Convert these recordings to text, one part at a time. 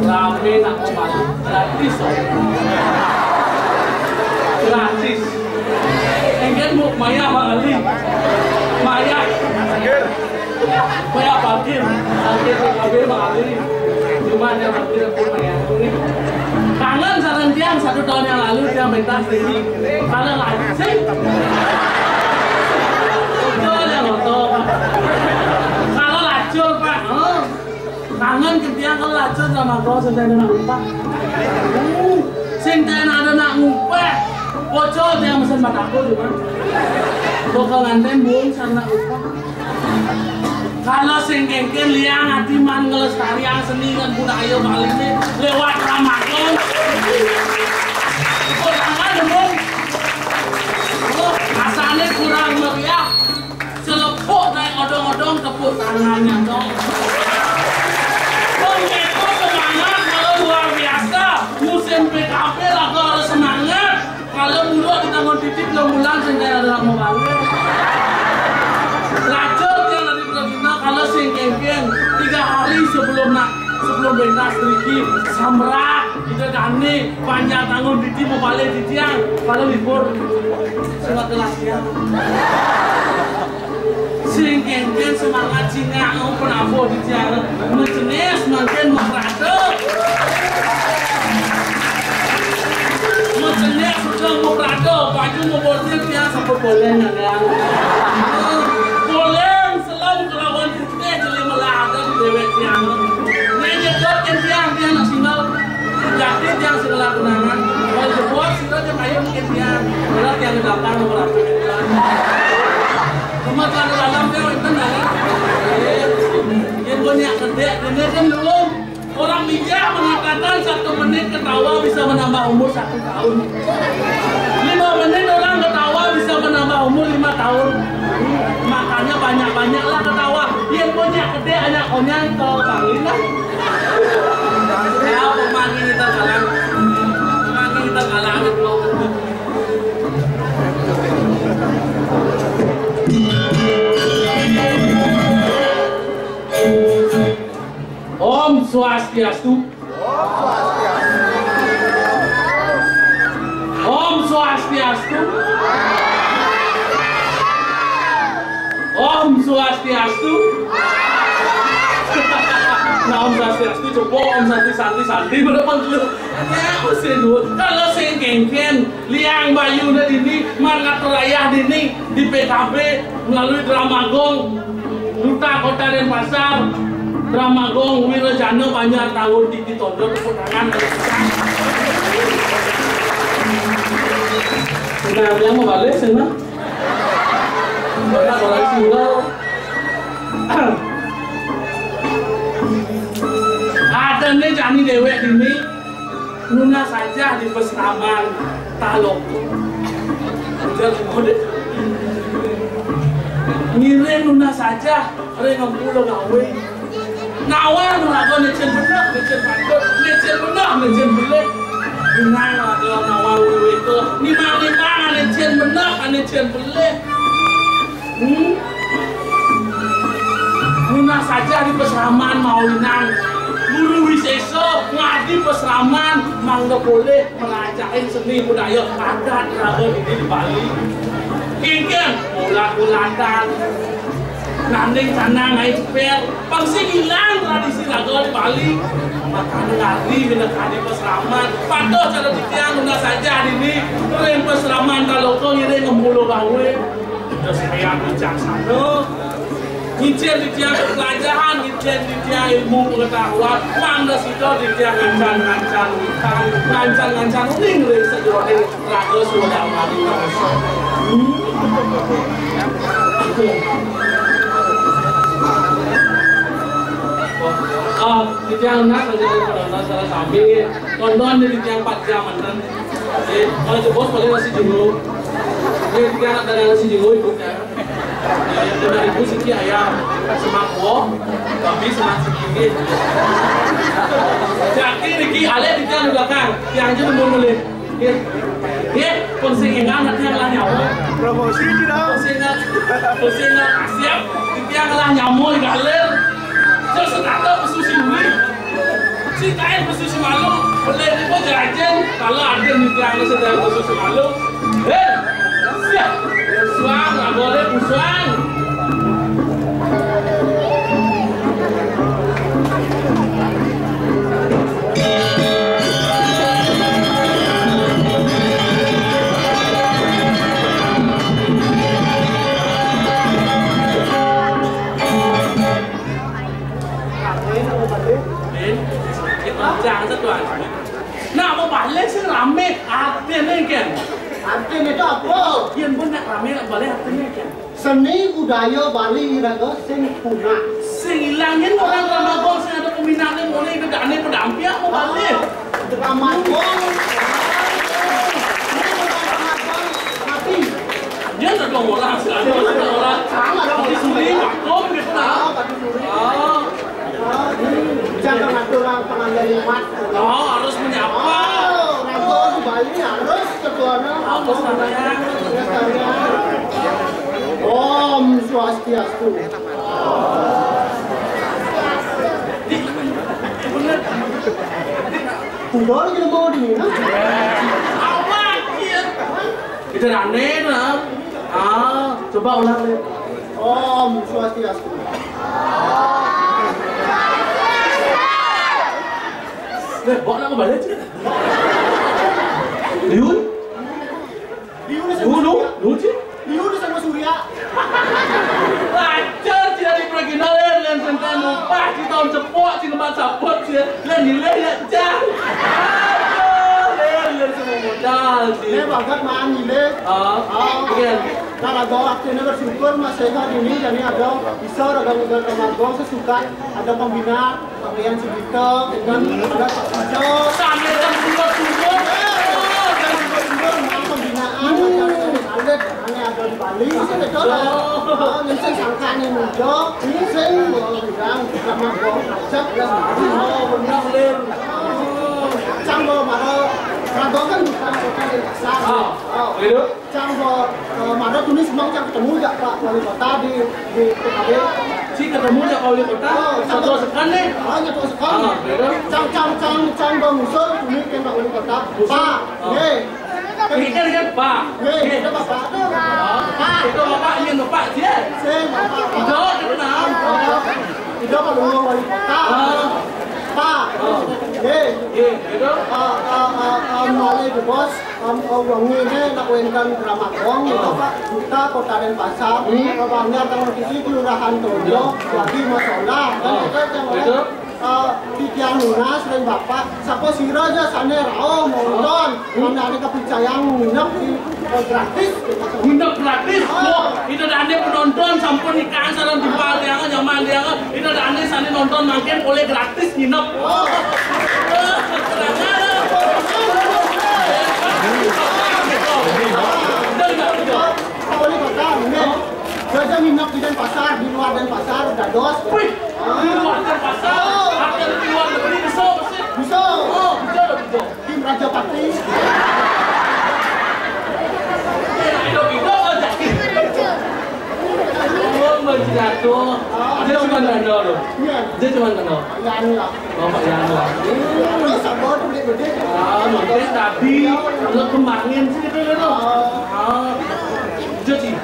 rame nak mau gratis gratis enggan mau maya mahali maya parkir kabel mahali cuma dia parkir maya ini kangen sarang tiang 1 tahun yang lalu dia pentas ini kalau lagi betul ya motor kalau lacur pak kangen ketiang kalau lacur sama kau sentai nak ngumpah sentai ada nak ngumpah bocor dia mesen bataku juga bakal nganten buang sana upah kalau sengkengken liang hatiman ngelestarian seni dan budaya Bali ini lewat Ramadan kangen dong asalnya kurang meriah selepuk naik odong-odong tepuk tangannya dong itu semangat kalau luar biasa musim PKP lah kalau semangat kalau dulu kita mau titip 6 bulan sehingga ada mau balik lacur yang dari Belanda kalau sengkengken 3 hari sebelum pentas Riki samrak kita dani panjang tanggung titip mau balik titiang kalau libur sudah kelas ya sengkengken semangat Cina mau penafo titiang menjenis makin memperada menjenis sudah memperada baju mau boleh dia sampai boleh nggak boleh selalu kelawan kita jadi melada di dewek tiang nyedot kan tiang nak singal jadi tiang segala kenangan kalau sebuah sudah dia mayu mungkin tiang kalau tiang datang memperada Kemudian dalam dia itu nanya, yang banyak kedek, ini kan dulu orang bijak mengatakan 1 menit ketawa bisa menambah umur 1 tahun. 5 menit orang ketawa bisa menambah umur 5 tahun. Makanya banyak-banyaklah ketawa. Yang banyak kedek hanya konyang kalau kali lah. Ya, pemanggi kita kalah. Pemanggi kita kalah itu. Om Swastiastu. Om Swastiastu. Om Swastiastu. Nah, Om Swastiastu coba Om Santi berdepan dulu. Ya, usin dulu. Kalau sengkengken liang bayu ini mangatur ayah dini di PKB melalui Dramagong Duta Kota Denpasar Dramagong Wirajana banyak tahun di Tondo tepuk tangan sudah yang mau balik sana banyak orang single ada nih jani dewek ini Nuna saja di peseraman talok udah kode ngiring Nuna saja rengam pulau gawe nawar melago necen benak necen patut necen benak necen belek inang ada nawar wewe itu nimang necen benak necen belek Nuna saja di peseraman mau inang guru wiseso ngadi peseraman mangga boleh mengajarin seni budaya adat raga di Bali kengkeng ulat-ulatan nanding tanah naik cepet pangsi hilang tradisi raga di Bali makanya ngadi kena kadi peseraman patuh cara ditiang Nuna saja ini keren peseraman kalau kau ini ngembulu gawe udah saya bijaksana Ngincir di tiang pelajaran, ngincir di tiang ilmu pengetahuan, mangga situ di tiang ngancan uning dari sejauh raga sudah mati di tiang nak saja pada salah sambil tonton di tiang 4 jam mantan. Kalau jebos boleh nasi jenguk. Ini tiang ada nasi jenguk ibunya. Dengan ibu siki ayam semangko kami semak sedikit jadi Riki ale di tiang belakang tiang aja nunggu mulai dia konsengan nanti yang lah nyawa promosi tidak konsengan siap di tiang lah nyawa galer terus kata pesusi ini si ceritain khusus malu. Boleh kau jajan kalau ada mitra sedang khusus malu. Siap. Suang, nggak boleh busuang. Jangan setuan. Nah, mau balik sih rame, artinya kan? Artinya itu apa? Yang benar rame balik artinya kan? Seni budaya Bali itu sing punah. Sing hilangin orang Ramadan, sing ada peminatnya mulai itu aneh pedampia mau balik. Ramadan. Mati. Dia ada dong orang, ada orang. Sama dong. Di sini maklum gitu lah. Jangan ngatur pengambil umat. Oh, harus menyapa. Ramadan di Bali harus ketuanya. Om Swastiastu. Udah kita mau di mana? Awak ya. Itu aneh lah. Coba ulang deh. Om Swastiastu. Bawa nak balik je. Liun? Liun je? Liun sama Surya. Lancar dia di perginalan dan tentang lupa di tahun cepok di tempat sapot dia dan nilai aja. Aduh, semua modal sih. Ini banget mah nilai. Iya. Kalau ada akhirnya bersyukur Mas Sehat ini jadi ada bisa ada Ramadan sesuka ada pembina Pembian Sugito dan ada Pak Sijo Sampai jam 2 subuh. pembinaan atlet aneh ada di Bali saya betul lah yang saya sangka nih muda ini saya mau bilang Ramadan ajak dan Benar ler. Canggo mana Ramadan kan bukan kota di pasar. Itu. Canggo mana tulis memang yang ketemu ya Pak wali kota di PKB. Si ketemu ya wali kota. Satu sekan nih. Hanya tuh sekali. Canggo musuh tulis ke Pak wali kota. Pak, ye. Pikir kan Pak. Ye, itu Bapak tuh. Pak, Itu Bapak ingin Bapak dia. saya Bapak. Itu kenal. Itu Pak wali kota. Pak, ye. Itu. Mulai di bos, uang ini nak wenkan Ramadan itu Pak kita Kota Denpasar, banyak tahun ini kelurahan Tojo lagi masalah kan itu pikiran lunas dan Bapak siapa sira aja sana rao nonton mana ada kepercayaan nginep di gratis Nginep gratis. Itu ada penonton sampun nikahan sareng di Paliangan zaman dia itu ada sana nonton makin boleh gratis nginep. Wali kota ini saja nginep di Denpasar di luar Denpasar dados. Wih, di luar pasar, akan di luar negeri bisa pasti. Bisa. Bisa. Tim Raja Pati. Itu aja. Oh, menjatuh. Dia cuma nando loh. Iya. Dia cuma nando. Yan lah. Bapak yang lah. Terus apa tuh gede-gede? Mungkin tadi kalau kembangin sih gitu loh. Itu sih.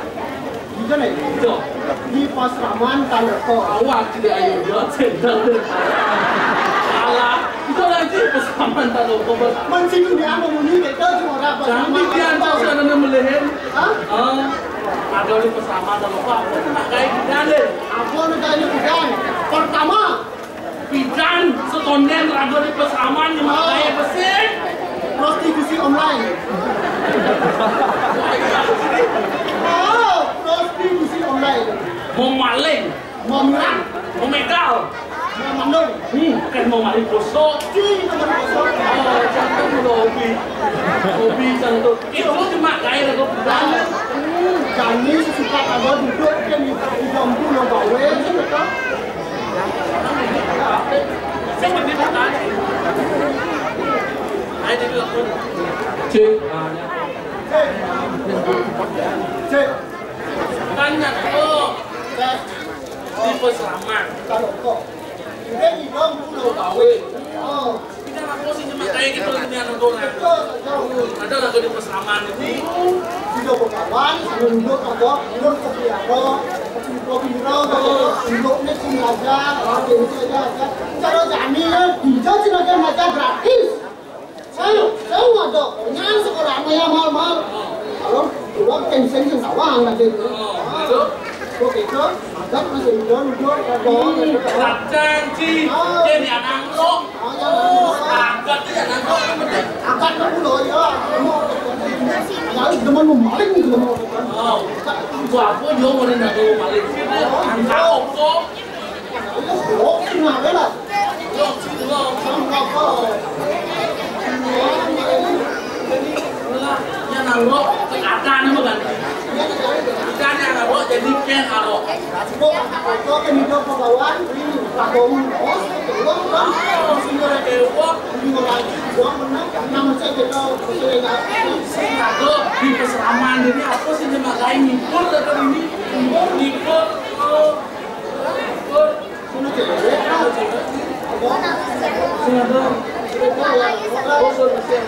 Gitu nih. Itu. Di Pasraman Tandoko. Awak tidak ayo jual sendal. Salah. Itu nanti pesaman tak tahu kau. Mencium dia mau muni kita cuma apa? Jangan dia tahu sana melihat. Hah? Ada di pesaman tak lupa. Aku nak kayak kita deh. Apa nih kayaknya bukan? Pertama. Pijan setonen ragu di pesaman yang kayak besar. Prostitusi online. Oh, prostitusi online. Mau maling, Mau nyerang. mau megal. Mau mandung. Kan mau maling kosong. Cing nomor kosong. Jangan hobi, hobi jangan. Itu cuma kayak ragu pesan. Kami sesuka kalau duduk kan di bangku lo gawe, betul? Seperti makan. Ayo dilakukan. Cek. Cek. Tanya kok. Cek. Di peselaman. Kalau kok. Ini di bangku lo gawe. Oh. Kita nggak mau sih cuma kayak gitu ini anak dona. Ada lagu di peseraman ini. Duduk berkawan, sambil duduk apa? Duduk kopi apa? Kopi biro, duduknya sini aja, ini aja. Cara jaminya, hijau sini aja gratis. Saya nggak ada, nyan sekolahnya ya mal. Kalau dulu tension yang sawang nanti. Itu. Oke itu, ada masih duduk, Janji, jadi anak lo. Angkat ya anak lo yang penting. angkat dulu ya. Lalu teman maling gitu mau. Apa dia mau nenda dulu maling? Angkat kok. Oh, kenapa lah? Lo. Kenapa? Ya nangro, keadaan itu kan. Keadaan yang nangro jadi ken aro. Kok kan hidup pegawai ini pakong bos, uang kan? Sehingga dewa, Lagi uang menang, nama saya kita sehingga di peseraman ini apa sih dimakai nipur atau ini? Nipur, Sini cewek, sehingga bosor mesin.